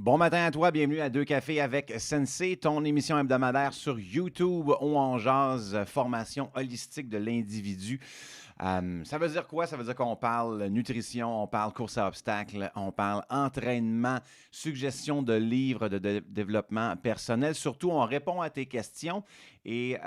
Bon matin à toi, bienvenue à Deux Cafés avec Sensei, ton émission hebdomadaire sur YouTube où on jase formation holistique de l'individu. Ça veut dire quoi? Ça veut dire qu'on parle nutrition, on parle course à obstacles, on parle entraînement, suggestion de livres de développement personnel. Surtout, on répond à tes questions. Et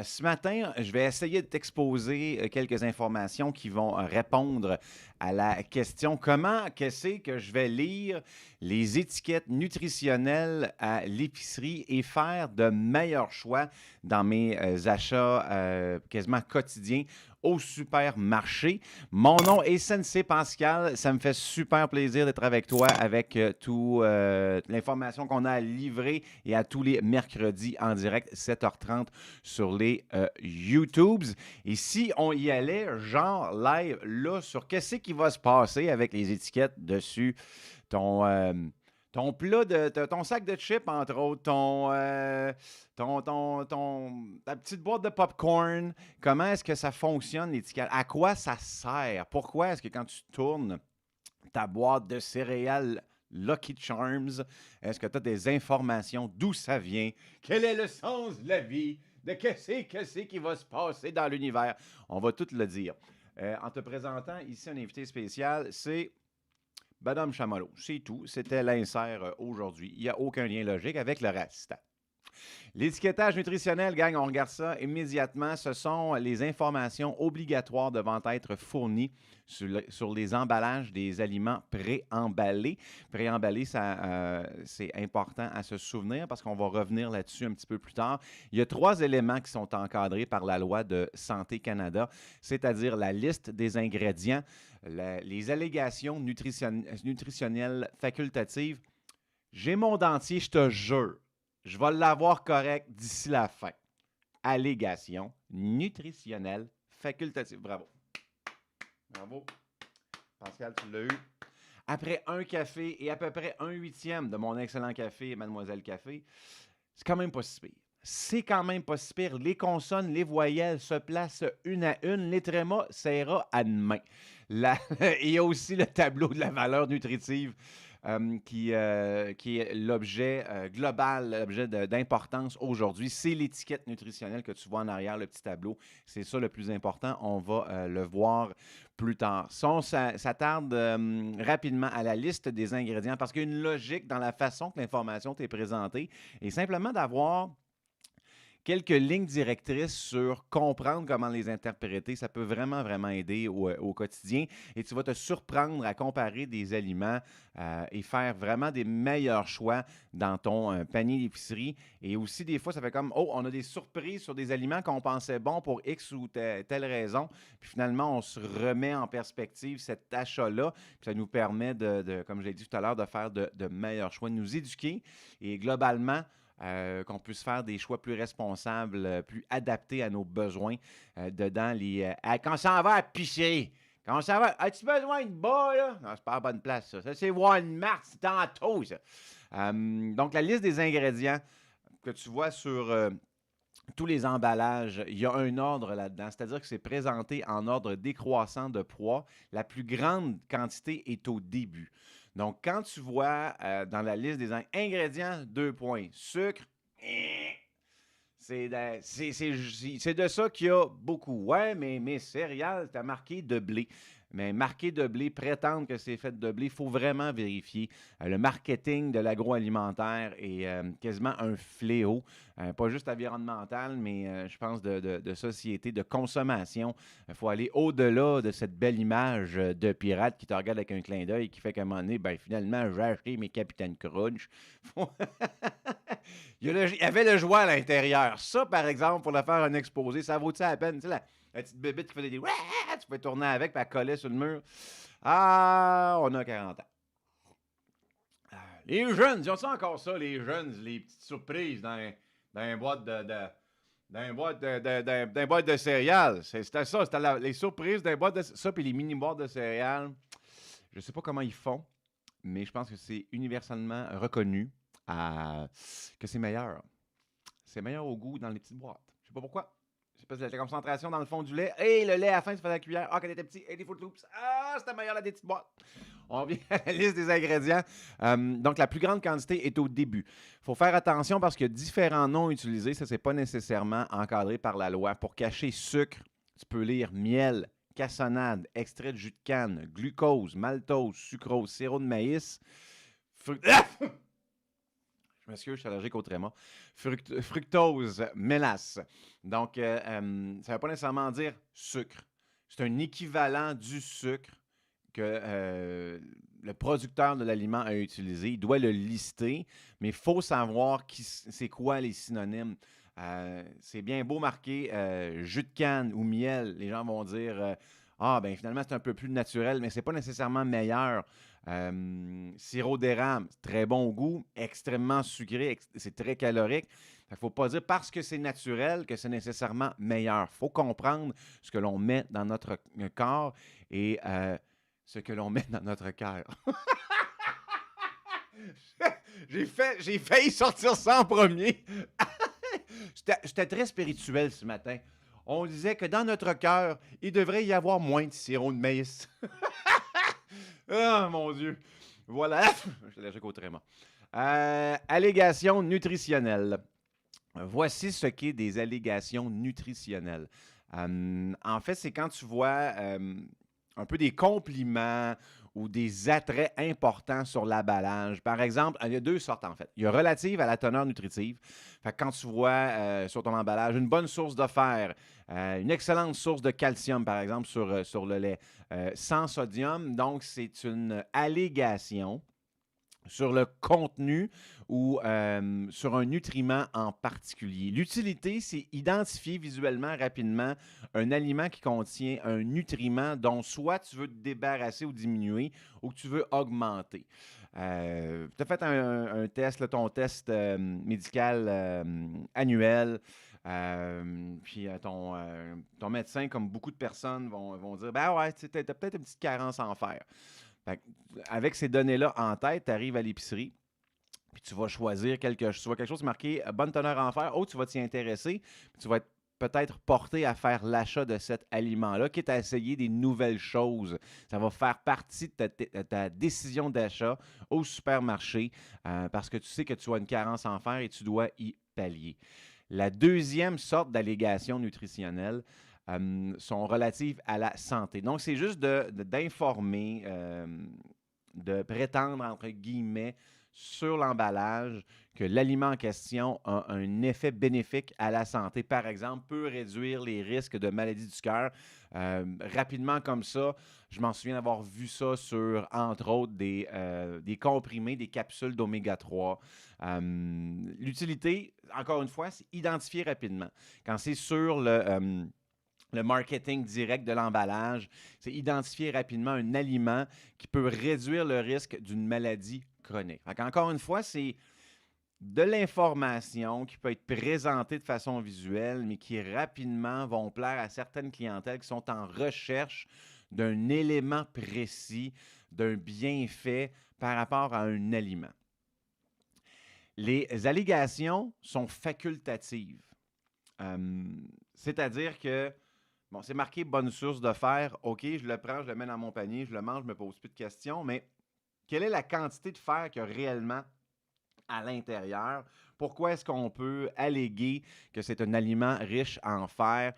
ce matin, je vais essayer de t'exposer quelques informations qui vont répondre à la question comment qu'est-ce que je vais lire les étiquettes nutritionnelles à l'épicerie et faire de meilleurs choix dans mes achats quasiment quotidiens au supermarché. Mon nom est Sensei Pascal. Ça me fait super plaisir d'être avec toi avec toute l'information qu'on a à livrer et à tous les mercredis en direct, 7h30 sur les YouTubes. Et si on y allait, genre live, là, sur qu'est-ce qui va se passer avec les étiquettes dessus, ton plat, ton sac de chips, entre autres, ta petite boîte de popcorn, comment est-ce que ça fonctionne, l'étiquette? À quoi ça sert? Pourquoi est-ce que quand tu tournes ta boîte de céréales Lucky Charms, est-ce que tu as des informations d'où ça vient? Quel est le sens de la vie? De qu'est-ce qui va se passer dans l'univers? On va tout le dire. En te présentant ici un invité spécial, c'est Madame Chamallow. C'est tout. C'était l'insert aujourd'hui. Il n'y a aucun lien logique avec le reste. L'étiquetage nutritionnel, gang, on regarde ça immédiatement. Ce sont les informations obligatoires devant être fournies sur les emballages des aliments préemballés. Préemballés, c'est important à se souvenir parce qu'on va revenir là-dessus un petit peu plus tard. Il y a 3 éléments qui sont encadrés par la loi de Santé Canada, c'est-à-dire la liste des ingrédients, les allégations nutritionnelles facultatives. J'ai mon dentier, je te jure. Je vais l'avoir correct d'ici la fin. Allégation nutritionnelle facultative. Bravo. Bravo. Pascal, tu l'as eu. Après un café et à peu près 1/8 de mon excellent café, Mademoiselle Café, c'est quand même pas si pire. C'est quand même pas si pire. Les consonnes, les voyelles se placent une à une. Les trémas, ça ira à demain. Il y a aussi le tableau de la valeur nutritive qui est l'objet global, l'objet d'importance aujourd'hui. C'est l'étiquette nutritionnelle que tu vois en arrière, le petit tableau. C'est ça le plus important. On va le voir plus tard. Ça s'attarde rapidement à la liste des ingrédients parce qu'il y a une logique dans la façon que l'information t'est présentée et simplement d'avoir quelques lignes directrices sur comprendre comment les interpréter, ça peut vraiment, vraiment aider au quotidien. Et tu vas te surprendre à comparer des aliments et faire vraiment des meilleurs choix dans ton panier d'épicerie. Et aussi, des fois, ça fait comme, oh, on a des surprises sur des aliments qu'on pensait bons pour X ou telle raison. Puis finalement, on se remet en perspective cet achat-là. Puis ça nous permet comme je l'ai dit tout à l'heure, de faire de meilleurs choix, de nous éduquer. Et globalement, qu'on puisse faire des choix plus responsables, plus adaptés à nos besoins dedans. Quand on s'en va à pisser, quand on s'en va, as-tu besoin de bas, là? Non, c'est pas la bonne place, ça. Ça, c'est Walmart, c'est tantôt, ça. Donc, la liste des ingrédients que tu vois sur tous les emballages, il y a un ordre là-dedans, c'est-à-dire que c'est présenté en ordre décroissant de poids. La plus grande quantité est au début. Donc, quand tu vois dans la liste des ingrédients, 2 points. Sucre, c'est de ça qu'il y a beaucoup. Ouais, mais mes céréales, tu as marqué de blé. Mais marqué de blé, prétendre que c'est fait de blé, il faut vraiment vérifier. Le marketing de l'agroalimentaire est quasiment un fléau, pas juste environnemental, mais je pense de société, de consommation. Il faut aller au-delà de cette belle image de pirate qui te regarde avec un clin d'œil et qui fait qu'à un moment donné, ben, finalement, j'ai acheté mes Capitaine Crunch. Il y avait le joie à l'intérieur. Ça, par exemple, pour le faire un exposé, ça vaut-tu la peine? Tu sais, la petite bébite qui faisait des... Tu peux tourner avec, puis elle collait sur le mur. Ah, on a 40 ans. Les jeunes, ils ont ça encore ça, les jeunes, les petites surprises dans une boîte d'un boîte de céréales. C'était ça, c'était les surprises d'un boîte de ça, puis les mini-boîtes de céréales. Je ne sais pas comment ils font, mais je pense que c'est universellement reconnu que c'est meilleur. C'est meilleur au goût dans les petites boîtes. Je ne sais pas pourquoi. C'est parce que la concentration dans le fond du lait. Et le lait à la fin, ça fait la cuillère. Ah, quand il était petit. Et des Fruit Loops. Ah, c'était meilleur la des petites boîtes. On vient à la liste des ingrédients. Donc, la plus grande quantité est au début. Il faut faire attention parce qu'il y a différents noms utilisés. Ça, c'est pas nécessairement encadré par la loi. Pour cacher sucre, tu peux lire miel, cassonade, extrait de jus de canne, glucose, maltose, sucrose, sirop de maïs, je m'excuse, je suis allergique au tréma. Fructose, mélasse. Donc, ça ne veut pas nécessairement dire sucre. C'est un équivalent du sucre que le producteur de l'aliment a utilisé. Il doit le lister, mais il faut savoir c'est quoi les synonymes. C'est bien beau marquer jus de canne ou miel. Les gens vont dire ah, ben finalement, c'est un peu plus naturel, mais c'est pas nécessairement meilleur. Sirop d'érable, très bon au goût, extrêmement sucré, c'est très calorique. Il ne faut pas dire parce que c'est naturel que c'est nécessairement meilleur. Il faut comprendre ce que l'on met dans notre corps et ce que l'on met dans notre cœur. J'ai failli sortir ça en premier. J'étais très spirituel ce matin. On disait que dans notre cœur, il devrait y avoir moins de sirop de maïs. Oh mon Dieu. Voilà. Je suis allergique au tréma. Allégations nutritionnelles. Voici ce qu'est des allégations nutritionnelles. En fait, c'est quand tu vois un peu des compliments ou des attraits importants sur l'emballage. Par exemple, il y a deux sortes en fait. Il y a relative à la teneur nutritive. Fait que quand tu vois sur ton emballage une bonne source de fer, une excellente source de calcium, par exemple, sur le lait, sans sodium, donc c'est une allégation sur le contenu ou sur un nutriment en particulier. L'utilité, c'est identifier visuellement rapidement un aliment qui contient un nutriment dont soit tu veux te débarrasser ou diminuer ou que tu veux augmenter. Tu as fait un test, là, ton test médical annuel. Puis ton médecin, comme beaucoup de personnes, vont dire ben ouais, tu as peut-être une petite carence en fer. Fait que, avec ces données-là en tête, tu arrives à l'épicerie, puis tu vas choisir quelque chose marqué bonne teneur en fer. Oh, tu vas t'y intéresser, puis tu vas être peut-être porté à faire l'achat de cet aliment-là, quitte à essayer des nouvelles choses. Ça va faire partie de ta décision d'achat au supermarché parce que tu sais que tu as une carence en fer et tu dois y pallier. La deuxième sorte d'allégation nutritionnelle sont relatives à la santé. Donc, c'est juste d'informer, de prétendre, entre guillemets, sur l'emballage que l'aliment en question a un effet bénéfique à la santé. Par exemple, peut réduire les risques de maladies du cœur. Rapidement comme ça, je m'en souviens d'avoir vu ça sur, entre autres, des comprimés, des capsules d'oméga 3. L'utilité, encore une fois, c'est identifier rapidement. Quand c'est sur le marketing direct de l'emballage, c'est identifier rapidement un aliment qui peut réduire le risque d'une maladie chronique. Encore une fois, c'est de l'information qui peut être présentée de façon visuelle, mais qui rapidement vont plaire à certaines clientèles qui sont en recherche d'un élément précis, d'un bienfait par rapport à un aliment. Les allégations sont facultatives. C'est-à-dire que bon, c'est marqué bonne source de fer. OK, je le prends, je le mets dans mon panier, je le mange, je ne me pose plus de questions. Mais quelle est la quantité de fer qu'il y a réellement à l'intérieur? Pourquoi est-ce qu'on peut alléguer que c'est un aliment riche en fer?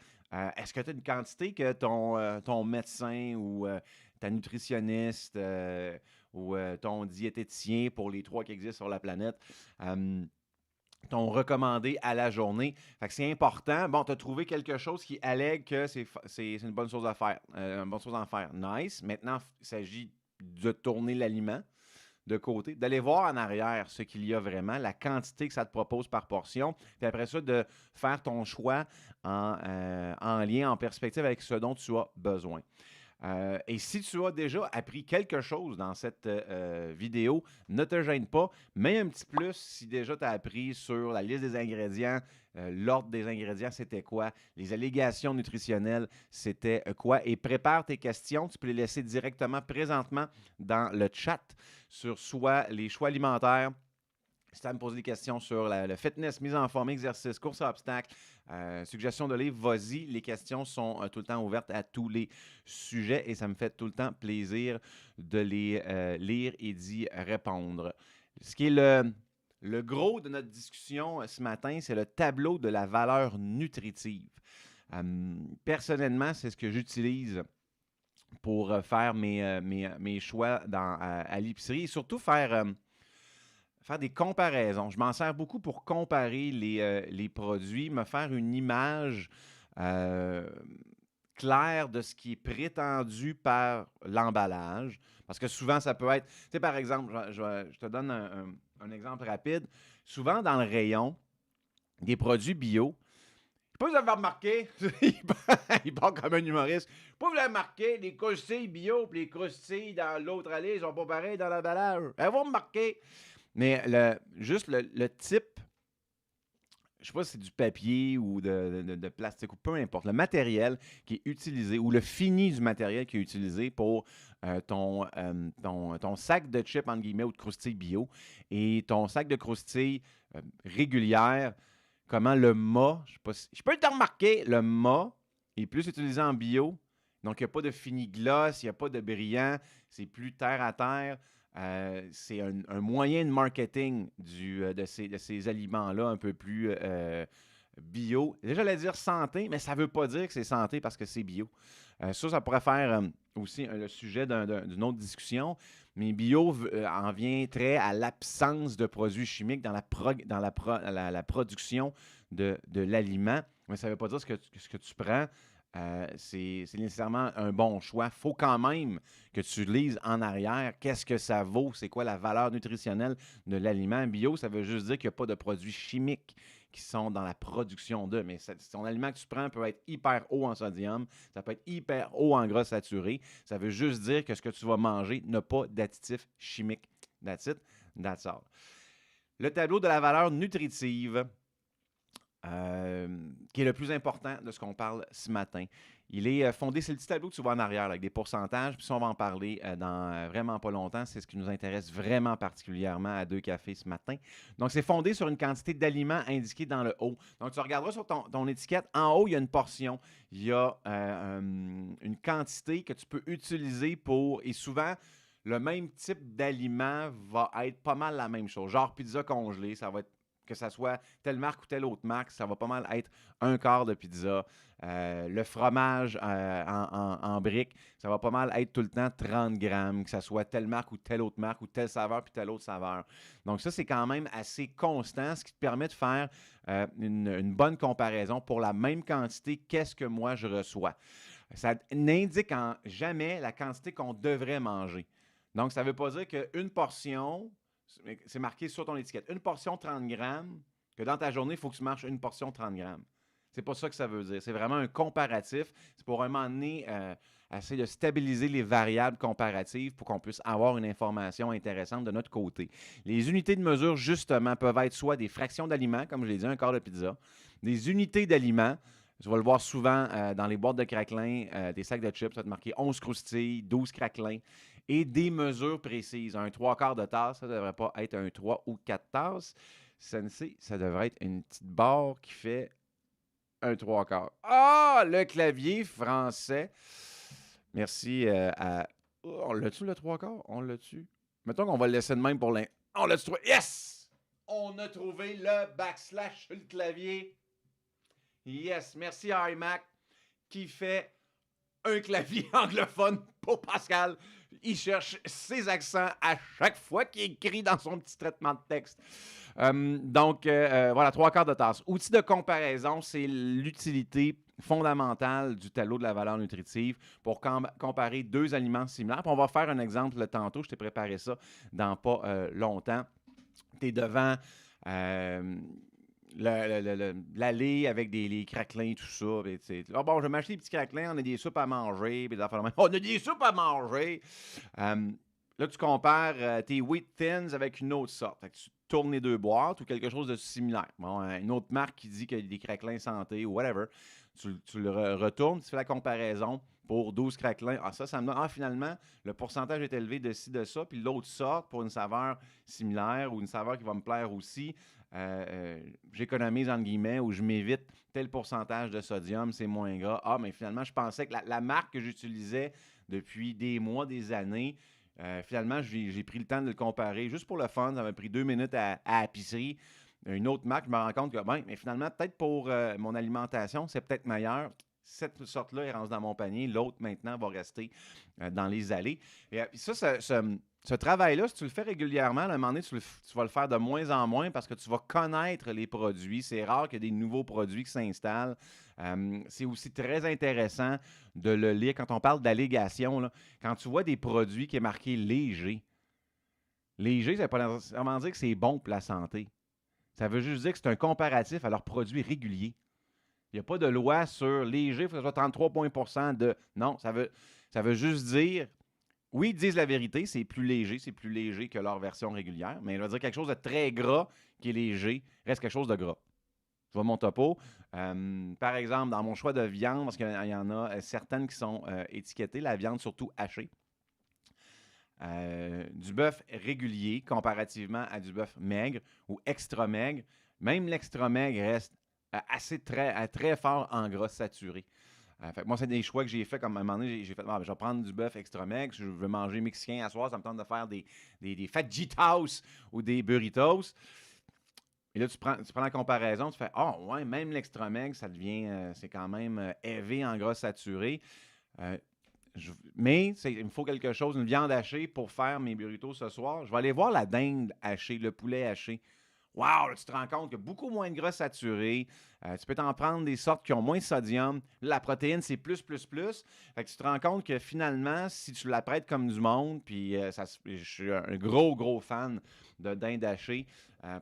Est-ce que tu as une quantité que ton médecin ou ta nutritionniste ou ton diététicien, pour les 3 qui existent sur la planète, t'ont recommandé à la journée? Fait que c'est important. Bon, tu as trouvé quelque chose qui allègue que c'est une bonne chose à faire. Une bonne chose à en faire. Nice. Maintenant, il s'agit de tourner l'aliment de côté, d'aller voir en arrière ce qu'il y a vraiment, la quantité que ça te propose par portion, puis après ça, de faire ton choix en lien, en perspective avec ce dont tu as besoin. Et si tu as déjà appris quelque chose dans cette vidéo, ne te gêne pas. Mets un petit plus si déjà tu as appris sur la liste des ingrédients, l'ordre des ingrédients, c'était quoi, les allégations nutritionnelles, c'était quoi. Et prépare tes questions. Tu peux les laisser directement présentement dans le chat sur soit les choix alimentaires. Si tu as à me poser des questions sur le fitness, mise en forme, exercice, course à obstacles, Suggestion de livre, vas-y. Les questions sont tout le temps ouvertes à tous les sujets et ça me fait tout le temps plaisir de les lire et d'y répondre. Ce qui est le gros de notre discussion ce matin, c'est le tableau de la valeur nutritive. Personnellement, c'est ce que j'utilise pour faire mes choix à l'épicerie et surtout faire des comparaisons. Je m'en sers beaucoup pour comparer les produits, me faire une image euh, claire de ce qui est prétendu par l'emballage. Parce que souvent, ça peut être... Tu sais, par exemple, je te donne un exemple rapide. Souvent, dans le rayon des produits bio, je sais pas si vous avez remarqué, il parle comme un humoriste. Je sais pas si vous avez remarqué, les croustilles bio et les croustilles dans l'autre allée, ils sont pas pareils dans l'emballage. Vous remarqué? Mais juste le type, je sais pas si c'est du papier ou de plastique ou peu importe, le matériel qui est utilisé ou le fini du matériel qui est utilisé pour ton sac de chips, entre guillemets, ou de croustilles bio et ton sac de croustilles régulières, comment le mât, je sais pas si, je peux te remarquer, le mât est plus utilisé en bio, donc il n'y a pas de fini gloss, il n'y a pas de brillant, c'est plus terre à terre. C'est un moyen de marketing de ces aliments-là un peu plus bio. Déjà, j'allais dire santé, mais ça ne veut pas dire que c'est santé parce que c'est bio. Ça pourrait faire aussi le sujet d'une autre discussion. Mais bio en vient très à l'absence de produits chimiques dans la production de l'aliment. Mais ça ne veut pas dire ce que tu prends. C'est nécessairement un bon choix. Il faut quand même que tu lises en arrière qu'est-ce que ça vaut, c'est quoi la valeur nutritionnelle de l'aliment bio. Ça veut juste dire qu'il n'y a pas de produits chimiques qui sont dans la production d'eux. Mais ton aliment que tu prends peut être hyper haut en sodium, ça peut être hyper haut en gras saturé. Ça veut juste dire que ce que tu vas manger n'a pas d'additifs chimiques. That's it, that's all. Le tableau de la valeur nutritive. Qui est le plus important de ce qu'on parle ce matin. Il est fondé, c'est le petit tableau que tu vois en arrière avec des pourcentages, puis ça, on va en parler dans vraiment pas longtemps. C'est ce qui nous intéresse vraiment particulièrement à Deux Cafés ce matin. Donc, c'est fondé sur une quantité d'aliments indiquée dans le haut. Donc, tu regarderas sur ton étiquette, en haut, il y a une portion. Il y a une quantité que tu peux utiliser pour, et souvent, le même type d'aliment va être pas mal la même chose. Genre pizza congelée, ça va être que ça soit telle marque ou telle autre marque, ça va pas mal être un quart de pizza. Le fromage en briques, ça va pas mal être tout le temps 30 grammes, que ça soit telle marque ou telle autre marque ou telle saveur puis telle autre saveur. Donc ça, c'est quand même assez constant, ce qui te permet de faire une bonne comparaison pour la même quantité, qu'est-ce que moi je reçois. Ça n'indique jamais la quantité qu'on devrait manger. Donc, ça ne veut pas dire qu'une portion, c'est marqué sur ton étiquette, une portion 30 grammes, que dans ta journée, il faut que tu manges une portion 30 grammes. C'est pas ça que ça veut dire. C'est vraiment un comparatif. C'est pour un moment donné essayer de stabiliser les variables comparatives pour qu'on puisse avoir une information intéressante de notre côté. Les unités de mesure, justement, peuvent être soit des fractions d'aliments, comme je l'ai dit, un quart de pizza, des unités d'aliments. Tu vas le voir souvent dans les boîtes de craquelins, des sacs de chips, ça va te marquer 11 croustilles, 12 craquelins et des mesures précises. Un 3/4 de tasse, ça ne devrait pas être un 3 ou 4 tasses. Sensei, ça devrait être une petite barre qui fait un 3/4. Ah, le clavier français. Merci à... Oh, on l'a-tu le 3/4? On l'a-tu? Mettons qu'on va le laisser de même pour l'instant. On l'a trouvé. Yes! On a trouvé le backslash sur le clavier. Yes, merci à iMac qui fait un clavier anglophone pour Pascal. Il cherche ses accents à chaque fois qu'il écrit dans son petit traitement de texte. Donc, voilà, 3/4 de tasse. Outil de comparaison, c'est l'utilité fondamentale du tableau de la valeur nutritive pour comparer deux aliments similaires. Puis on va faire un exemple tantôt. Je t'ai préparé ça dans pas longtemps. Tu es devant... l'allée avec les craquelins, tout ça. Bon, je vais m'acheter des petits craquelins, on a des soupes à manger. On a des soupes à manger. Là, tu compares tes Wheat Thins avec une autre sorte. Fait que tu tournes les deux boîtes ou quelque chose de similaire. Bon, une autre marque qui dit qu'il y a des craquelins santé ou whatever. Tu le retournes, tu fais la comparaison pour 12 craquelins. Ah, ça me donne. Ah, finalement, le pourcentage est élevé de ci, de ça. Puis l'autre sorte pour une saveur similaire ou une saveur qui va me plaire aussi. j'économise entre guillemets ou je m'évite tel pourcentage de sodium, c'est moins gras. Ah, mais finalement, je pensais que la marque que j'utilisais depuis des mois, des années, finalement, j'ai pris le temps de le comparer juste pour le fun. Ça m'a pris 2 minutes à l'épicerie. Une autre marque, je me rends compte que, ben, mais finalement, peut-être pour mon alimentation, c'est peut-être meilleur. Cette sorte-là, elle rentre dans mon panier. L'autre, maintenant, va rester dans les allées. Et ça, ce travail-là, si tu le fais régulièrement, à un moment donné, tu vas le faire de moins en moins parce que tu vas connaître les produits. C'est rare qu'il y ait des nouveaux produits qui s'installent. C'est aussi très intéressant de le lire. Quand on parle d'allégation, là, quand tu vois des produits qui est marqué léger, léger, ça ne veut pas nécessairement dire que c'est bon pour la santé. Ça veut juste dire que c'est un comparatif à leurs produits réguliers. Il n'y a pas de loi sur léger, il faut que ce soit 33 de... Non, ça veut juste dire... Oui, ils disent la vérité, c'est plus léger que leur version régulière, mais il va dire quelque chose de très gras qui est léger, reste quelque chose de gras. Tu vois mon topo. Par exemple, dans mon choix de viande, parce qu'il y en a certaines qui sont étiquetées, la viande surtout hachée. Du bœuf régulier comparativement à du bœuf maigre ou extra maigre. Même l'extra maigre reste très fort en gras saturé. Fait que moi, c'est des choix que j'ai fait. Comme à un moment donné, j'ai fait, je vais prendre du bœuf extra maigre. Si je veux manger mexicain à soir, ça me tente de faire des fajitas ou des burritos. Et là, tu prends la comparaison, tu fais, ouais, même l'extra maigre, ça devient, c'est quand même élevé en gras saturé. Mais il me faut quelque chose, une viande hachée pour faire mes burritos ce soir. Je vais aller voir la dinde hachée, le poulet haché. Wow, là, tu te rends compte qu'il y a beaucoup moins de gras saturé. Tu peux t'en prendre des sortes qui ont moins de sodium. La protéine, c'est plus. Fait que tu te rends compte que finalement, si tu la prêtes comme du monde, puis je suis un gros fan de dinde hachée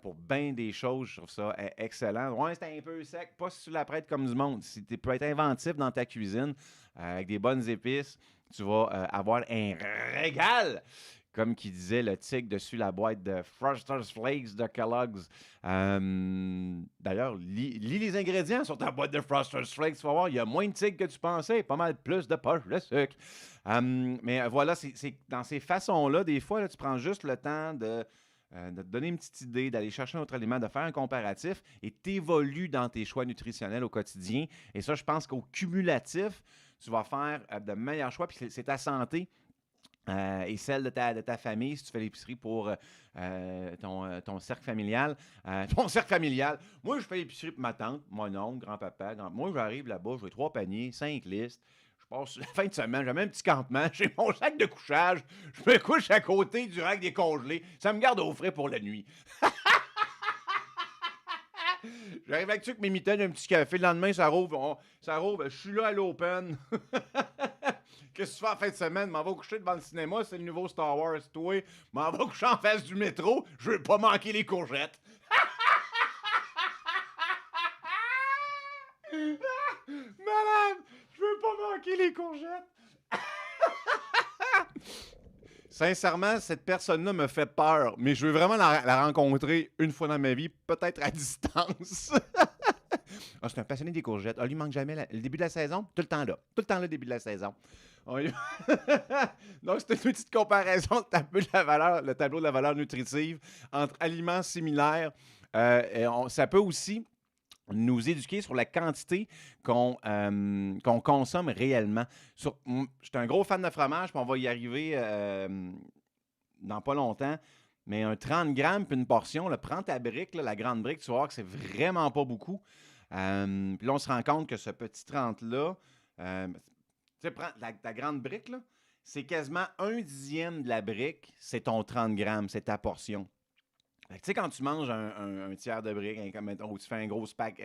pour bien des choses, je trouve ça excellent. Ouais, c'est un peu sec, pas si tu la prêtes comme du monde. Si tu peux être inventif dans ta cuisine avec des bonnes épices, tu vas avoir un régal. Comme qui disait le tigre dessus la boîte de Frosted Flakes de Kellogg's. D'ailleurs, lis les ingrédients sur ta boîte de Frosted Flakes. Tu vas voir, il y a moins de tigre que tu pensais, pas mal plus de poches de sucre. Mais voilà, c'est dans ces façons-là, des fois, là, tu prends juste le temps de te donner une petite idée, d'aller chercher un autre aliment, de faire un comparatif et t'évolues dans tes choix nutritionnels au quotidien. Et ça, je pense qu'au cumulatif, tu vas faire de meilleurs choix, puis c'est ta santé et celle de ta famille, si tu fais l'épicerie pour ton cercle familial. Ton cercle familial. Moi, je fais l'épicerie pour ma tante, mon oncle, grand-papa. Moi, j'arrive là-bas, j'ai 3 paniers, 5 listes. Je passe la fin de semaine, j'ai même un petit campement, j'ai mon sac de couchage, je me couche à côté du rack décongelé. Ça me garde au frais pour la nuit. J'arrive avec mes mitaines, un petit café. Le lendemain, ça rouvre. Je suis là à l'open. Qu'est-ce que tu fais en fin de semaine? M'en va coucher devant le cinéma, c'est le nouveau Star Wars. Toi, m'en va coucher en face du métro. Je veux pas manquer les courgettes. Malade! Je veux pas manquer les courgettes. Sincèrement, cette personne-là me fait peur, mais je veux vraiment la rencontrer une fois dans ma vie, peut-être à distance. C'est un passionné des courgettes. Lui, il manque jamais le début de la saison, tout le temps là. Tout le temps là, le début de la saison. Donc, c'est une petite comparaison le tableau de la valeur nutritive entre aliments similaires. Ça peut aussi nous éduquer sur la quantité qu'on consomme réellement. Je suis un gros fan de fromage, puis on va y arriver dans pas longtemps. Mais un 30 grammes puis une portion, là, prends ta brique, là, la grande brique, tu vas voir que c'est vraiment pas beaucoup. Puis là, on se rend compte que ce petit 30-là, tu sais, prends ta grande brique, là, c'est quasiment 1/10 de la brique, c'est ton 30 grammes, c'est ta portion. Tu sais, quand tu manges un tiers de brique, ou tu fais un gros pack,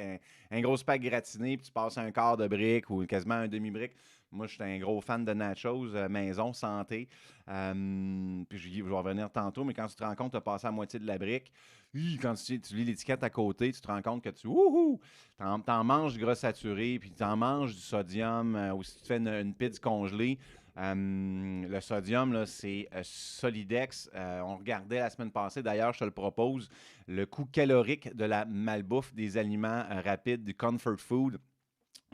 un gros pack gratiné, puis tu passes un quart de brique ou quasiment un demi-brique. Moi, je suis un gros fan de nachos, maison, santé. Puis je vais revenir tantôt, mais quand tu te rends compte, tu as passé à moitié de la brique. Quand tu lis l'étiquette à côté, tu te rends compte que t'en manges du gras saturé, puis tu en manges du sodium, ou si tu fais une pizza congelée. Le sodium, là, c'est Solidex. On regardait la semaine passée, d'ailleurs, je te le propose, le coût calorique de la malbouffe des aliments rapides, du comfort food.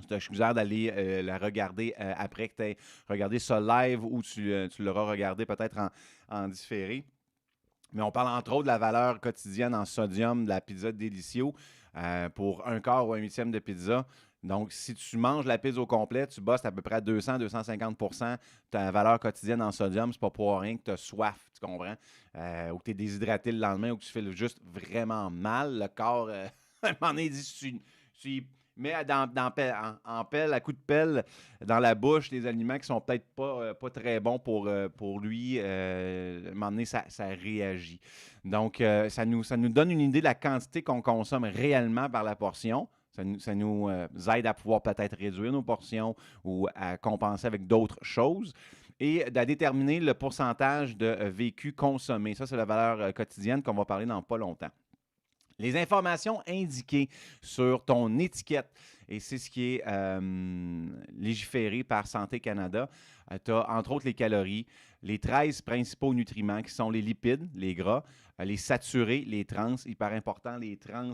Je te suggère d'aller la regarder après que tu aies regardé ça live ou tu l'auras regardé peut-être en différé. Mais on parle entre autres de la valeur quotidienne en sodium de la pizza Delissio pour un quart ou un huitième de pizza. Donc, si tu manges la pizza au complet, tu bosses à peu près à 200-250 ta valeur quotidienne en sodium. C'est pas pour rien que tu as soif, tu comprends? Ou que tu es déshydraté le lendemain ou que tu fais juste vraiment mal. Le corps, à un moment donné, il dit tu y mets en pelle, à coup de pelle, dans la bouche, des aliments qui sont peut-être pas très bons pour lui. À un moment donné, ça réagit. Donc, ça nous donne une idée de la quantité qu'on consomme réellement par la portion. Ça nous aide à pouvoir peut-être réduire nos portions ou à compenser avec d'autres choses et à déterminer le pourcentage de vécu consommé. Ça, c'est la valeur quotidienne qu'on va parler dans pas longtemps. Les informations indiquées sur ton étiquette, et c'est ce qui est légiféré par Santé Canada. Tu as entre autres les calories, les 13 principaux nutriments qui sont les lipides, les gras, les saturés, les trans, hyper important, les trans,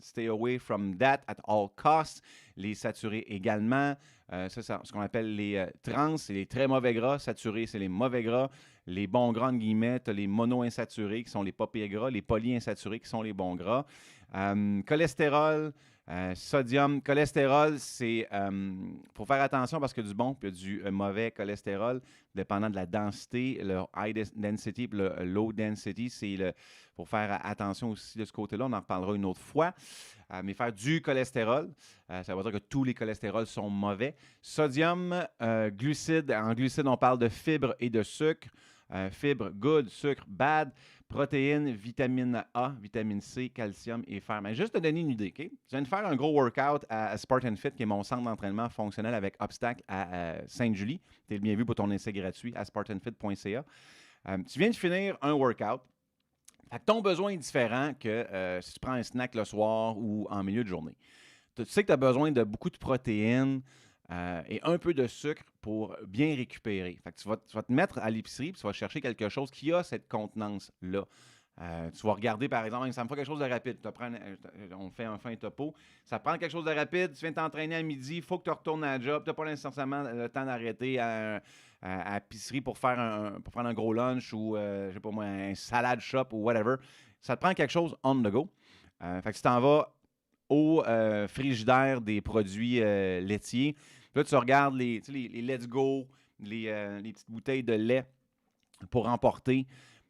stay away from that at all costs. Les saturés également, ça c'est ce qu'on appelle les trans, c'est les très mauvais gras, saturés c'est les mauvais gras. Les bons gras, entre guillemets, tu as les mono-insaturés qui sont les pas pires gras, les polyinsaturés qui sont les bons gras. Cholestérol, sodium. Cholestérol, c'est. Faut faire attention parce qu'il y a du bon et du mauvais cholestérol, dépendant de la densité. Le high density et le low density, c'est pour faire attention aussi de ce côté-là. On en reparlera une autre fois. Mais faire du cholestérol, ça veut dire que tous les cholestérols sont mauvais. Sodium, glucides. En glucides, on parle de fibres et de sucre. Fibres, good, sucre, bad, protéines, vitamine A, vitamine C, calcium et fer. Mais juste te donner une idée, OK? Je viens de faire un gros workout à Spartan Fit, qui est mon centre d'entraînement fonctionnel avec Obstacle à Sainte-Julie. Tu es le bienvenu pour ton essai gratuit à spartanfit.ca. Tu viens de finir un workout. Fait que ton besoin est différent que si tu prends un snack le soir ou en milieu de journée. Tu sais que tu as besoin de beaucoup de protéines, et un peu de sucre pour bien récupérer. Fait que tu vas te mettre à l'épicerie et tu vas chercher quelque chose qui a cette contenance-là. Tu vas regarder, par exemple, ça me fait quelque chose de rapide. On fait un fin topo. Ça prend quelque chose de rapide. Tu viens t'entraîner à midi. Il faut que tu retournes à la job. Tu n'as pas nécessairement le temps d'arrêter à l'épicerie pour prendre un gros lunch ou, je sais pas moi, un salade shop ou whatever. Ça te prend quelque chose on the go. Fait que tu t'en vas au frigidaire des produits laitiers. Puis là, tu regardes les Let's Go, les petites bouteilles de lait pour emporter.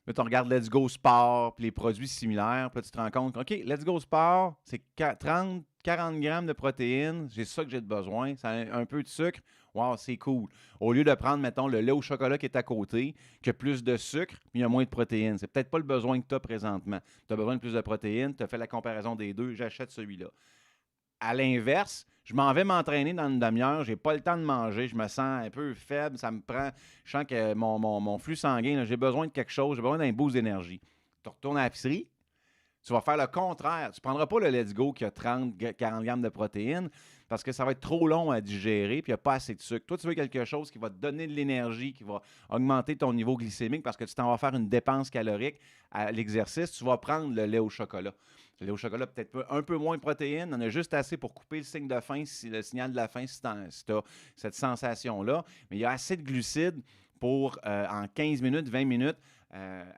Là, tu regardes Let's Go Sport, puis les produits similaires. Puis là, tu te rends compte, OK, Let's Go Sport, c'est 30, 40 grammes de protéines. C'est ça que j'ai besoin. Ça a un peu de sucre. Wow, c'est cool. Au lieu de prendre, mettons, le lait au chocolat qui est à côté, qui a plus de sucre, mais il y a moins de protéines. C'est peut-être pas le besoin que tu as présentement. Tu as besoin de plus de protéines. Tu as fait la comparaison des deux. J'achète celui-là. À l'inverse, je m'en vais m'entraîner dans une demi-heure, j'ai pas le temps de manger, je me sens un peu faible, ça me prend, je sens que mon flux sanguin, là, j'ai besoin de quelque chose, j'ai besoin d'un boost d'énergie. Tu retournes à l'épicerie, tu vas faire le contraire. Tu ne prendras pas le Let's Go qui a 30-40 grammes de protéines parce que ça va être trop long à digérer puis il n'y a pas assez de sucre. Toi, tu veux quelque chose qui va te donner de l'énergie, qui va augmenter ton niveau glycémique parce que tu t'en vas faire une dépense calorique à l'exercice. Tu vas prendre le lait au chocolat. Le lait au chocolat, peut-être un peu moins de protéines. On en a juste assez pour couper le signe de faim, le signal de la faim si tu as cette sensation-là. Mais il y a assez de glucides pour, en 15 minutes, 20 minutes,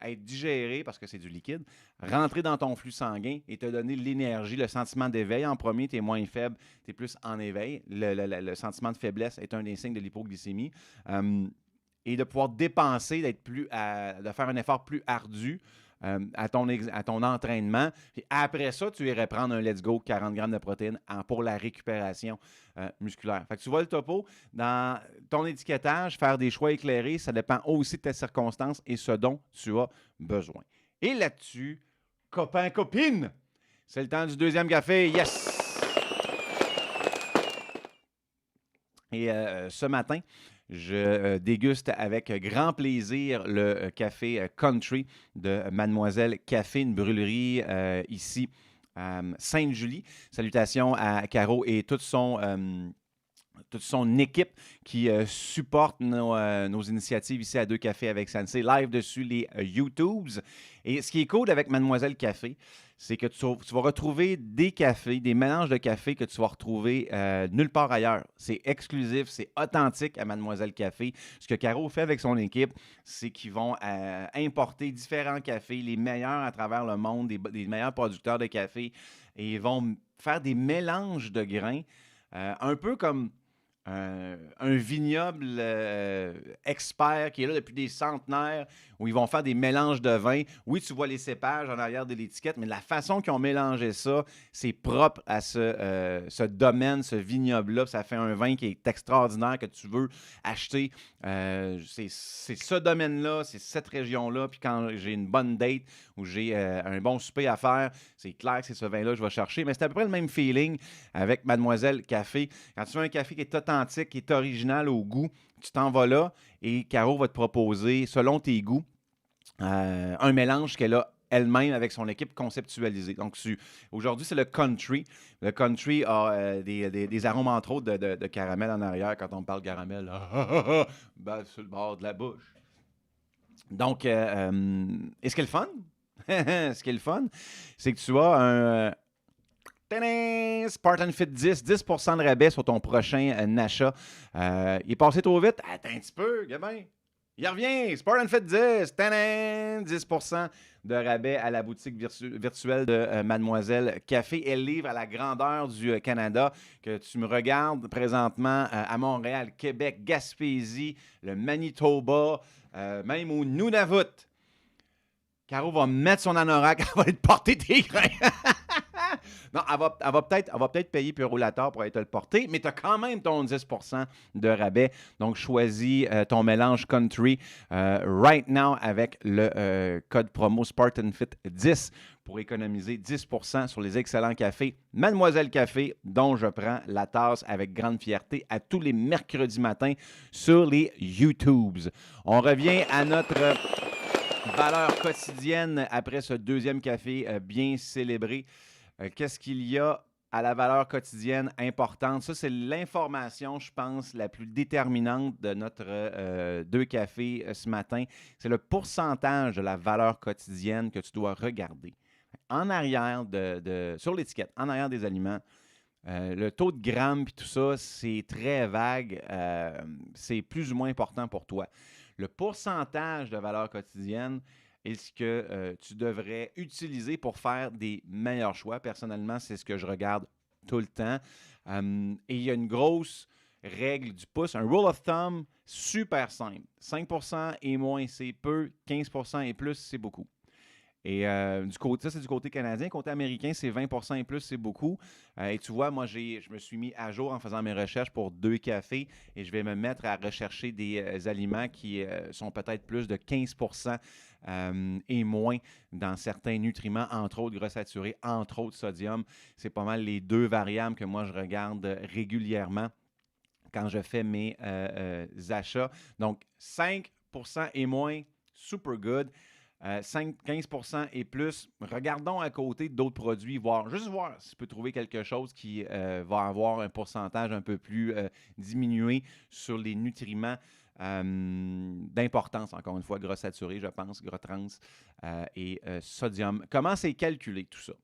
être digéré, parce que c'est du liquide, rentrer dans ton flux sanguin et te donner l'énergie, le sentiment d'éveil. En premier, tu es moins faible, tu es plus en éveil. Le sentiment de faiblesse est un des signes de l'hypoglycémie. Et de pouvoir dépenser, de faire un effort plus ardu à ton entraînement. Puis après ça, tu irais prendre un Let's Go 40 grammes de protéines pour la récupération musculaire. Fait que tu vois le topo. Dans ton étiquetage, faire des choix éclairés, ça dépend aussi de tes circonstances et ce dont tu as besoin. Et là-dessus, copain, copine, c'est le temps du deuxième café. Yes! Et ce matin, je déguste avec grand plaisir le café Country de Mademoiselle Café, une brûlerie ici à Sainte-Julie. Salutations à Caro et toute son équipe qui supporte nos initiatives ici à Deux Cafés avec Sensei, live dessus les YouTubes. Et ce qui est cool avec Mademoiselle Café, c'est que tu vas retrouver des cafés, des mélanges de café que tu vas retrouver nulle part ailleurs. C'est exclusif, c'est authentique à Mademoiselle Café. Ce que Caro fait avec son équipe, c'est qu'ils vont importer différents cafés, les meilleurs à travers le monde, des meilleurs producteurs de café, et ils vont faire des mélanges de grains, un peu comme un vignoble expert qui est là depuis des centenaires, où ils vont faire des mélanges de vins. Oui, tu vois les cépages en arrière de l'étiquette, mais la façon qu'ils ont mélangé ça, c'est propre à ce domaine, ce vignoble-là. Ça fait un vin qui est extraordinaire, que tu veux acheter. C'est ce domaine-là, c'est cette région-là. Puis quand j'ai une bonne date ou j'ai un bon souper à faire, c'est clair que c'est ce vin-là que je vais chercher. Mais c'est à peu près le même feeling avec Mademoiselle Café. Quand tu veux un café qui est authentique, qui est original au goût, tu t'en vas là et Caro va te proposer, selon tes goûts, un mélange qu'elle a elle-même avec son équipe conceptualisée. Donc, aujourd'hui, c'est le country. Le country a des arômes, entre autres, de caramel en arrière. Quand on parle caramel, ben, sur le bord de la bouche. Donc, et ce qui est le fun, ce qui est le fun, c'est que tu as un tadam! Spartan Fit 10% de rabais sur ton prochain achat. Il est passé trop vite. Attends un petit peu, Gabin. Il revient. Spartan Fit 10. Tadam! 10% de rabais à la boutique virtuelle de Mademoiselle Café. Elle livre à la grandeur du Canada, que tu me regardes présentement à Montréal, Québec, Gaspésie, le Manitoba, même au Nunavut. Caro va mettre son anorak, elle va te porter tes grains. Non, elle va peut-être payer pour roulateur pour aller te le porter, mais tu as quand même ton 10% de rabais. Donc, choisis ton mélange country right now avec le code promo SpartanFit 10 pour économiser 10% sur les excellents cafés Mademoiselle Café, dont je prends la tasse avec grande fierté à tous les mercredis matins sur les YouTubes. On revient à notre valeur quotidienne après ce deuxième café bien célébré. Qu'est-ce qu'il y a à la valeur quotidienne importante? Ça, c'est l'information, je pense, la plus déterminante de notre deux cafés ce matin. C'est le pourcentage de la valeur quotidienne que tu dois regarder. En arrière sur l'étiquette, en arrière des aliments, le taux de grammes et tout ça, c'est très vague. C'est plus ou moins important pour toi. Le pourcentage de valeur quotidienne est ce que tu devrais utiliser pour faire des meilleurs choix. Personnellement, c'est ce que je regarde tout le temps. Et il y a une grosse règle du pouce, un rule of thumb super simple. 5% et moins, c'est peu. 15% et plus, c'est beaucoup. Et ça, c'est du côté canadien. Côté américain, c'est 20% et plus, c'est beaucoup. Et tu vois, moi, je me suis mis à jour en faisant mes recherches pour deux cafés et je vais me mettre à rechercher des aliments qui sont peut-être plus de 15% et moins dans certains nutriments, entre autres gras saturés, entre autres sodium. C'est pas mal les deux variables que moi, je regarde régulièrement quand je fais mes achats. Donc, 5% et moins, super good. 15% et plus, regardons à côté d'autres produits, juste voir si tu peux trouver quelque chose qui va avoir un pourcentage un peu plus diminué sur les nutriments d'importance, encore une fois, gras saturés, je pense, gras trans et sodium. Comment c'est calculé tout ça?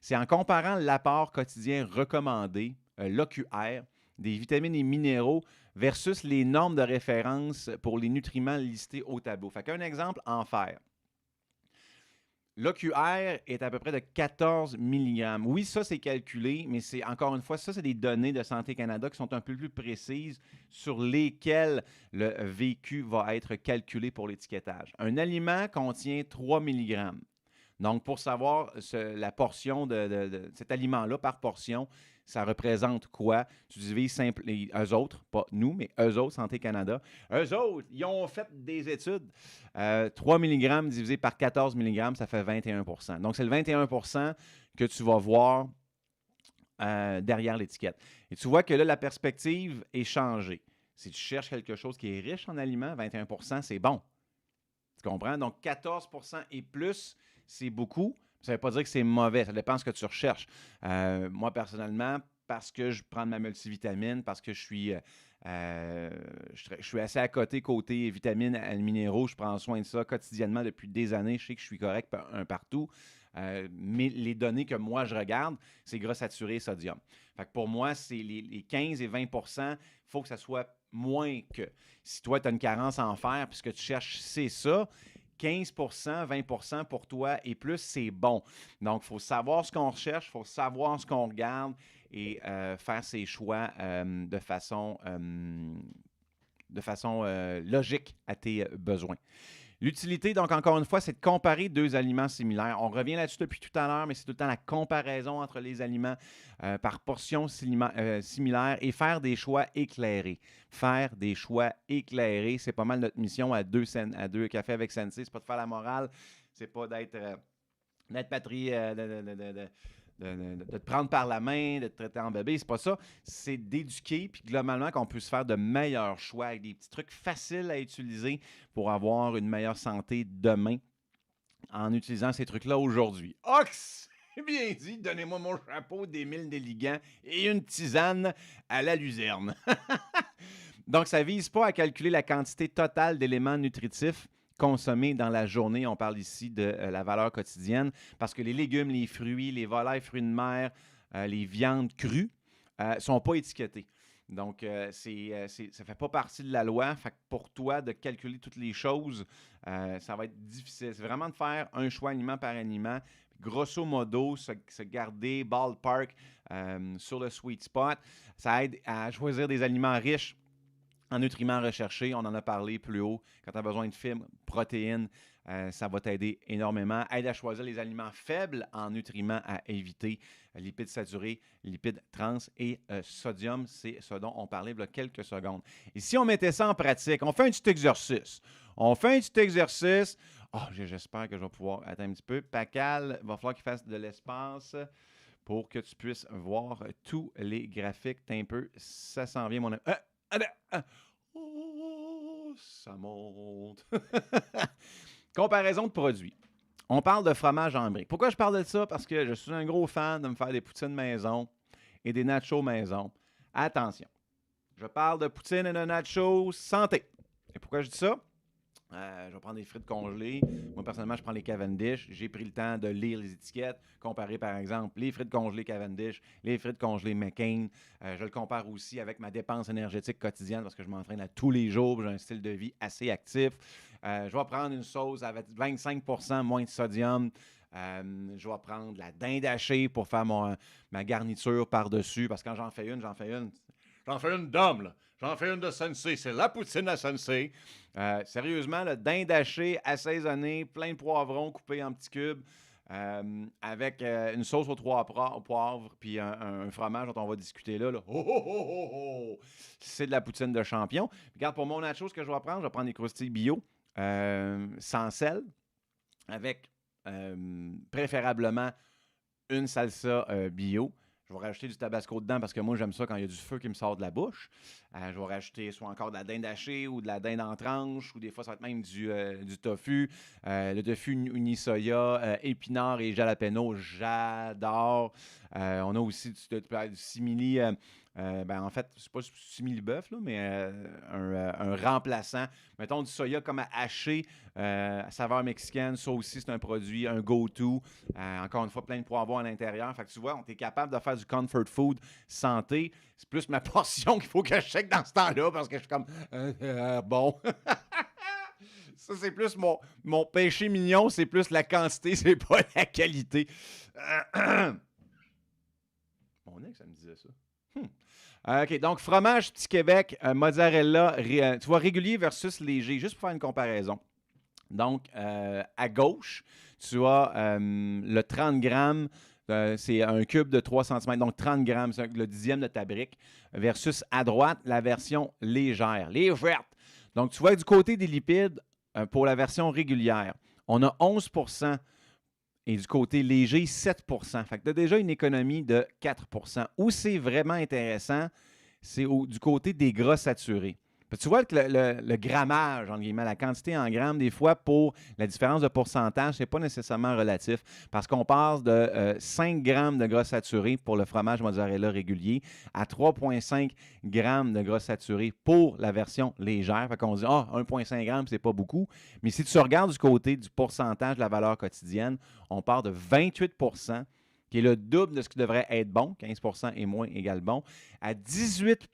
C'est en comparant l'apport quotidien recommandé, l'OQR, des vitamines et minéraux versus les normes de référence pour les nutriments listés au tableau. Fait qu'un exemple en fer. L'OQR est à peu près de 14 mg. Oui, ça, c'est calculé, mais c'est encore une fois, ça, c'est des données de Santé Canada qui sont un peu plus précises sur lesquelles le VQ va être calculé pour l'étiquetage. Un aliment contient 3 mg. Donc, pour savoir la portion de cet aliment-là par portion, ça représente quoi? Tu divises simple, eux autres, pas nous, mais eux autres, Santé Canada. Eux autres, ils ont fait des études. 3 mg divisé par 14 mg, ça fait 21%. Donc, c'est le 21% que tu vas voir derrière l'étiquette. Et tu vois que là, la perspective est changée. Si tu cherches quelque chose qui est riche en aliments, 21%, c'est bon. Tu comprends? Donc, 14% et plus, c'est beaucoup. Ça ne veut pas dire que c'est mauvais. Ça dépend de ce que tu recherches. Moi, personnellement, parce que je prends de ma multivitamine, parce que je suis assez à côté vitamines et minéraux, je prends soin de ça quotidiennement depuis des années. Je sais que je suis correct un partout. mais les données que moi je regarde, c'est gras saturé et sodium. Fait que pour moi, c'est les 15 et 20 il faut que ça soit moins que. Si toi, tu as une carence en fer, puis ce que tu cherches, c'est ça, 15 20 pour toi et plus, c'est bon. Donc, il faut savoir ce qu'on recherche, il faut savoir ce qu'on regarde et faire ses choix de façon logique à tes besoins. L'utilité, donc encore une fois, c'est de comparer deux aliments similaires. On revient là-dessus depuis tout à l'heure, mais c'est tout le temps la comparaison entre les aliments par portions similaires et faire des choix éclairés. Faire des choix éclairés, c'est pas mal notre mission à deux cafés avec Sensei. C'est pas de faire la morale, c'est pas d'être de te prendre par la main, de te traiter en bébé, c'est pas ça. C'est d'éduquer, puis globalement qu'on puisse faire de meilleurs choix avec des petits trucs faciles à utiliser pour avoir une meilleure santé demain en utilisant ces trucs-là aujourd'hui. Ox! Bien dit, donnez-moi mon chapeau, des mille déligants et une tisane à la luzerne. Donc, ça ne vise pas à calculer la quantité totale d'éléments nutritifs consommés dans la journée. On parle ici de la valeur quotidienne parce que les légumes, les fruits, les volailles, fruits de mer, les viandes crues ne sont pas étiquetés. Donc, ça ne fait pas partie de la loi. Fait que pour toi, de calculer toutes les choses, ça va être difficile. C'est vraiment de faire un choix aliment par aliment. Grosso modo, se garder ballpark sur le sweet spot. Ça aide à choisir des aliments riches en nutriments recherchés, on en a parlé plus haut. Quand tu as besoin de fibres, protéines, ça va t'aider énormément. Aide à choisir les aliments faibles en nutriments à éviter. Lipides saturés, lipides trans et sodium, c'est ce dont on parlait il y a quelques secondes. Et si on mettait ça en pratique, on fait un petit exercice. Oh, j'espère que je vais pouvoir attendre un petit peu. Pacal, il va falloir qu'il fasse de l'espace pour que tu puisses voir tous les graphiques. T'as un peu, ça s'en vient, mon ami. Oh, ça monte. Comparaison de produits. On parle de fromage en briques. Pourquoi je parle de ça? Parce que je suis un gros fan de me faire des poutines maison et des nachos maison. Attention, je parle de poutine et de nachos santé. Et pourquoi je dis ça? Je vais prendre des frites congelées. Moi, personnellement, je prends les Cavendish. J'ai pris le temps de lire les étiquettes, comparer, par exemple, les frites congelées Cavendish, les frites congelées McCain. Je le compare aussi avec ma dépense énergétique quotidienne parce que je m'entraîne à tous les jours. J'ai un style de vie assez actif. Je vais prendre une sauce avec 25% moins de sodium. Je vais prendre de la dinde hachée pour faire ma garniture par-dessus parce que quand j'en fais une d'homme, là. J'en fais une de Sensei. C'est la poutine à Sensei. Sérieusement, le dinde haché, assaisonné, plein de poivrons coupés en petits cubes, avec une sauce aux trois poivres, puis un fromage dont on va discuter là. Oh, oh, oh, oh, oh. C'est de la poutine de champion. Puis, regarde, pour mon nacho, ce que je vais prendre des croustilles bio, sans sel, avec préférablement une salsa bio. Je vais rajouter du tabasco dedans parce que moi, j'aime ça quand il y a du feu qui me sort de la bouche. Je vais rajouter soit encore de la dinde hachée ou de la dinde en tranches ou des fois, ça va être même du tofu. Le tofu unisoya, épinards et jalapeno, j'adore. On a aussi du simili. En fait, c'est pas simili-bœuf, là, mais un remplaçant. Mettons du soya comme à hacher, saveur mexicaine. Ça aussi, c'est un produit, un go-to. Encore une fois, plein de poivrons à l'intérieur. Fait que tu vois, on est capable de faire du comfort food santé. C'est plus ma portion qu'il faut que je check dans ce temps-là parce que je suis comme bon. Ça, c'est plus mon péché mignon, c'est plus la quantité, c'est pas la qualité. Mon ex, ça me disait ça. OK, donc fromage Petit Québec, mozzarella, tu vois, régulier versus léger, juste pour faire une comparaison. Donc, à gauche, tu as le 30 grammes, c'est un cube de 3 cm, donc 30 grammes, c'est le dixième de ta brique, versus à droite, la version légère. Donc, tu vois, du côté des lipides, pour la version régulière, on a 11%. Et du côté léger, 7%. Fait que tu as déjà une économie de 4%. Où c'est vraiment intéressant, c'est du côté des gras saturés. Puis tu vois que le grammage, entre guillemets, la quantité en grammes, des fois, pour la différence de pourcentage, c'est pas nécessairement relatif parce qu'on passe de 5 grammes de gras saturé pour le fromage mozzarella régulier à 3,5 grammes de gras saturé pour la version légère. Fait qu'on dit, 1,5 grammes, c'est pas beaucoup. Mais si tu regardes du côté du pourcentage de la valeur quotidienne, on part de 28 qui est le double de ce qui devrait être bon, 15 et moins égale bon, à 18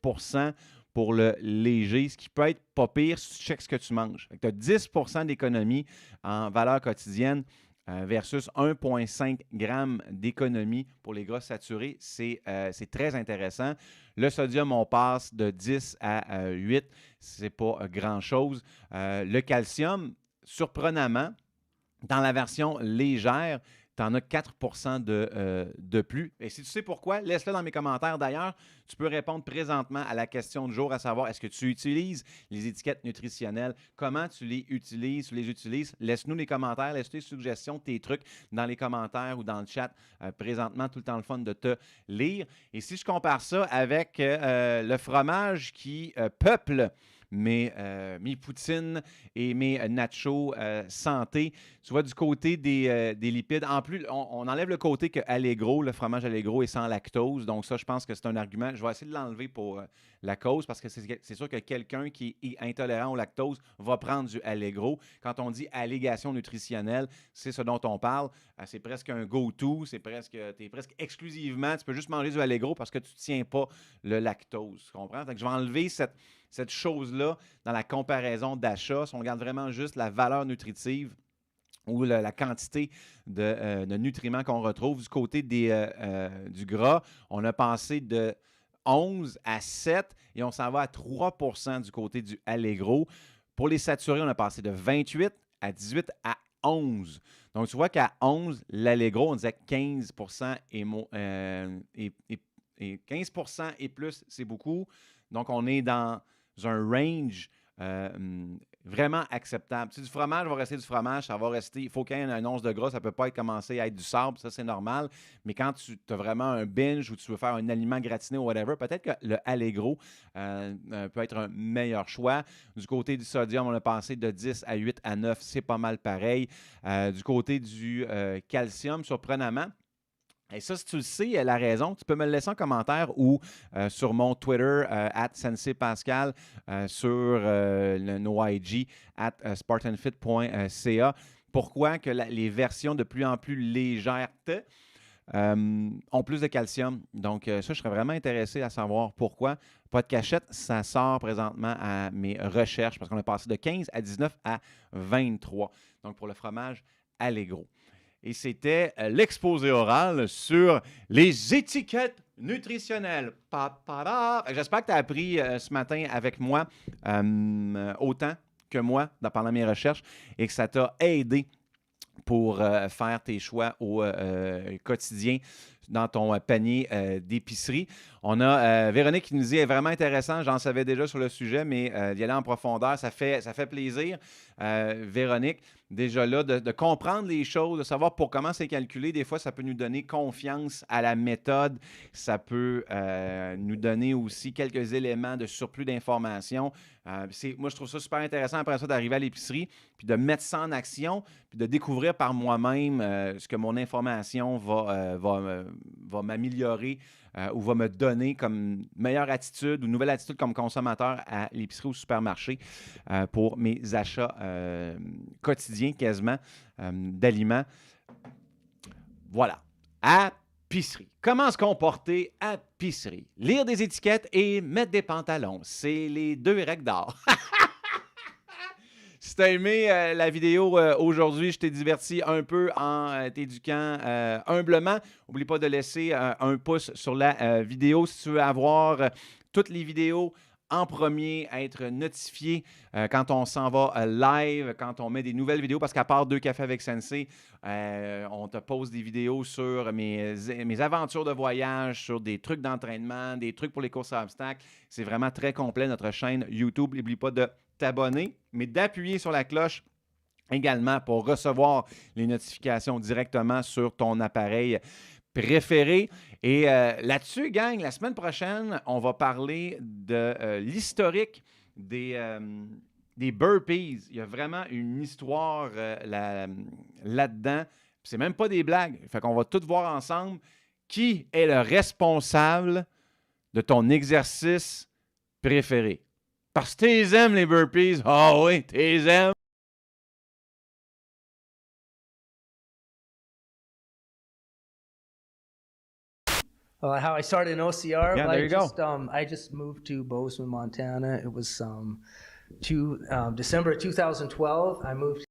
pour le léger, ce qui peut être pas pire si tu checkes ce que tu manges. Tu as 10 d'économie en valeur quotidienne versus 1,5 g d'économie pour les gras saturés. C'est très intéressant. Le sodium, on passe de 10 à 8. C'est pas grand-chose. Le calcium, surprenamment, dans la version légère, tu en as 4 de plus. Et si tu sais pourquoi, laisse-le dans mes commentaires. D'ailleurs, tu peux répondre présentement à la question du jour, à savoir, est-ce que tu utilises les étiquettes nutritionnelles? Comment tu les utilises? Laisse-nous les commentaires, laisse tes suggestions, tes trucs dans les commentaires ou dans le chat. Présentement, tout le temps le fun de te lire. Et si je compare ça avec le fromage qui peuple mes poutines et mes nachos santé. Tu vois, du côté des lipides, en plus, on enlève le côté que Allegro, le fromage Allegro est sans lactose. Donc ça, je pense que c'est un argument. Je vais essayer de l'enlever pour la cause parce que c'est sûr que quelqu'un qui est intolérant au lactose va prendre du Allegro. Quand on dit allégation nutritionnelle, c'est ce dont on parle. C'est presque un go-to. Tu es presque exclusivement, tu peux juste manger du Allegro parce que tu ne tiens pas le lactose. Tu comprends? Donc, je vais enlever cette chose-là dans la comparaison d'achat. Si on regarde vraiment juste la valeur nutritive ou la quantité de nutriments qu'on retrouve du côté du gras, on a passé de 11 à 7 et on s'en va à 3 du côté du Allegro. Pour les saturés, on a passé de 28 à 18 à 11. Donc, tu vois qu'à 11, l'Allegro, on disait 15 et 15 et plus, c'est beaucoup. Donc, on est dans un range vraiment acceptable. Si du fromage va rester du fromage, ça va rester. Il faut qu'il y ait une once de gras, ça ne peut pas commencer à être du sable, ça c'est normal. Mais quand tu as vraiment un binge ou tu veux faire un aliment gratiné ou whatever, peut-être que le Allegro peut être un meilleur choix. Du côté du sodium, on a passé de 10 à 8 à 9, c'est pas mal pareil. Du côté du calcium, surprenamment, et ça, si tu le sais, la raison, tu peux me le laisser en commentaire ou sur mon Twitter, @sensepascal, sur nos IG, @spartanfit.ca. Pourquoi que les versions de plus en plus légères ont plus de calcium. Donc, ça, je serais vraiment intéressé à savoir pourquoi. Pas de cachette, ça sort présentement à mes recherches parce qu'on est passé de 15 à 19 à 23. Donc, pour le fromage Allegro. Et c'était l'exposé oral sur les étiquettes nutritionnelles. J'espère que tu as appris ce matin avec moi autant que moi pendant mes recherches et que ça t'a aidé pour faire tes choix au quotidien dans ton panier d'épicerie. On a Véronique qui nous dit « est vraiment intéressant, j'en savais déjà sur le sujet, mais d'y aller en profondeur, ça fait plaisir. » Véronique, déjà là, de comprendre les choses, de savoir pour comment c'est calculé, des fois, ça peut nous donner confiance à la méthode. Ça peut nous donner aussi quelques éléments de surplus d'informations. Moi, je trouve ça super intéressant après ça d'arriver à l'épicerie, puis de mettre ça en action, puis de découvrir par moi-même ce que mon information va m'améliorer ou va me donner comme meilleure attitude ou nouvelle attitude comme consommateur à l'épicerie ou au supermarché pour mes achats quotidiens quasiment d'aliments. Voilà. À épicerie. Comment se comporter à épicerie? Lire des étiquettes et mettre des pantalons. C'est les 2 règles d'or. Si tu as aimé la vidéo aujourd'hui, je t'ai diverti un peu en t'éduquant humblement. N'oublie pas de laisser un pouce sur la vidéo si tu veux avoir toutes les vidéos en premier, être notifié quand on s'en va live, quand on met des nouvelles vidéos, parce qu'à part 2 cafés avec Sensei, on te pose des vidéos sur mes aventures de voyage, sur des trucs d'entraînement, des trucs pour les courses à obstacles. C'est vraiment très complet, notre chaîne YouTube. N'oublie pas de t'abonner, mais d'appuyer sur la cloche également pour recevoir les notifications directement sur ton appareil préféré. Et là-dessus, gang, la semaine prochaine, on va parler de l'historique des burpees. Il y a vraiment une histoire là-dedans. Puis c'est même pas des blagues. Fait qu'on va tout voir ensemble qui est le responsable de ton exercice préféré. Parce que t'es aimes les burpees. Ah oui, t'es aimes. How I started in OCR. Yeah, Well, there you go. I just moved to Bozeman, Montana. It was December 2012. I moved